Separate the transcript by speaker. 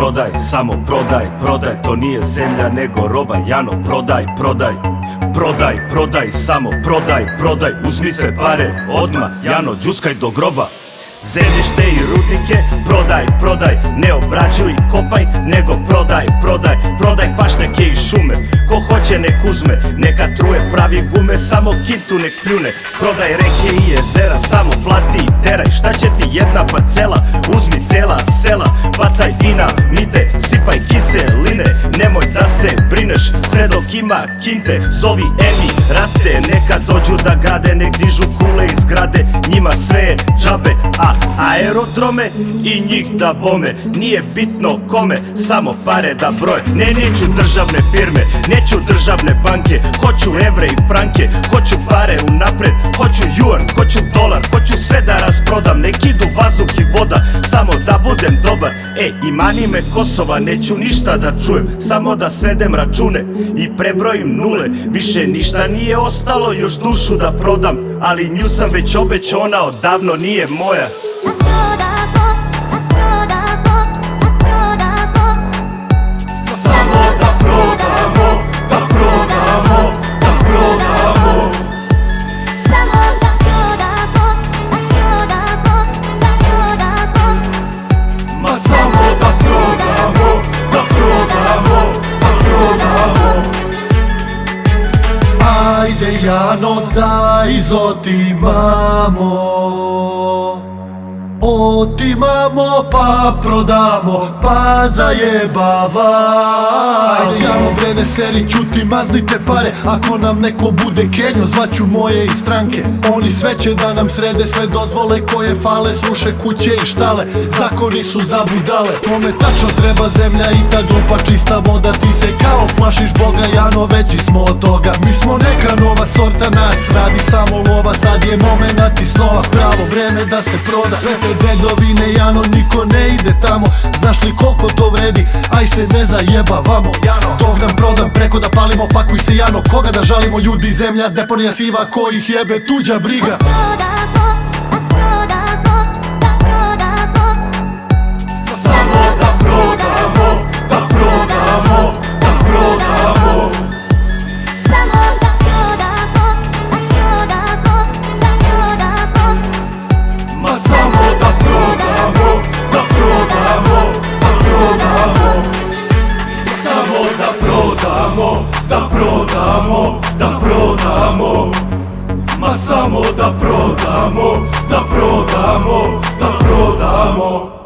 Speaker 1: prodaj, samo prodaj, prodaj. To nije zemlja nego roba, Jano, prodaj, prodaj. Prodaj, prodaj, samo prodaj, prodaj. Uzmi sve pare, odmah, Jano, džuskaj do groba. Zemljište i rudnike, prodaj, prodaj. Ne obrađuj i kopaj, nego prodaj, prodaj. Prodaj pašnjake i šume, ko hoće nek uzme. Neka truje pravi gume, samo kintu nek pljune. Prodaj reke i jezera, samo plati i teraj. Šta će ti jedna parcela, uzmi cela sela. Bacaj dinamite, sipaj kiseline. Nemoj da se brineš, sve dok ima kinte. Zovi Emirate, neka dođu da grade. Nek dižu kule iz zgrade, njima sve je džabe. A aerodrome i njih da bome. Nije bitno kome, samo pare da broje. Ne, neću državne firme, neću državne banke. Hoću evre i franke, hoću pare unapred. Hoću juan, hoću dolar, hoću sve da rasprodam. Nek idu vazduh i voda, samo da budem dobar. Ej, i mani me Kosova, neću ništa da čujem. Samo da svedem račune i prebrojim nule. Više ništa nije ostalo, još dušu da prodam. Ali nju sam već obećao, ona odavno nije moja.
Speaker 2: Samo da prodamo, da prodamo, da prodamo.
Speaker 3: Samo da prodamo, da prodamo, da prodamo.
Speaker 2: Ma samo da prodamo, da prodamo, da prodamo. Ajde Jano, daj izotimamo. Otimamo pa prodamo, pa zajebavaj. Ajde Jano, brene seri, čuti, maznite pare. Ako nam neko bude kenjo, zvaću moje iz stranke. Oni sve će da nam srede, sve dozvole koje fale. Sluše kuće i štale, zakoni su za budale. Kome tačno treba zemlja i ta grupa čista voda. Ti se kao plašiš Boga, Jano, veći smo od toga. Mi smo neka nova sorta, nas radi samo lova. Sad je momenat i snova, pravo vreme da se proda. Sve te dedovine, Jano, niko ne ide tamo. Znaš li koliko to vredi, aj se ne zajebavamo. To nam prodam preko da palimo, pakuj se Jano. Koga da žalimo, ljudi i zemlja, deponija siva, ko ih jebe, tuđa briga. Samo da prodamo, da prodamo, da prodamo.
Speaker 3: Samo da prodamo, da prodamo, da prodamo.
Speaker 2: Ma samo da prodamo, da prodamo, da prodamo. Samo da prodamo, da prodamo, da prodamo. Ma samo da prodamo, da prodamo, da prodamo.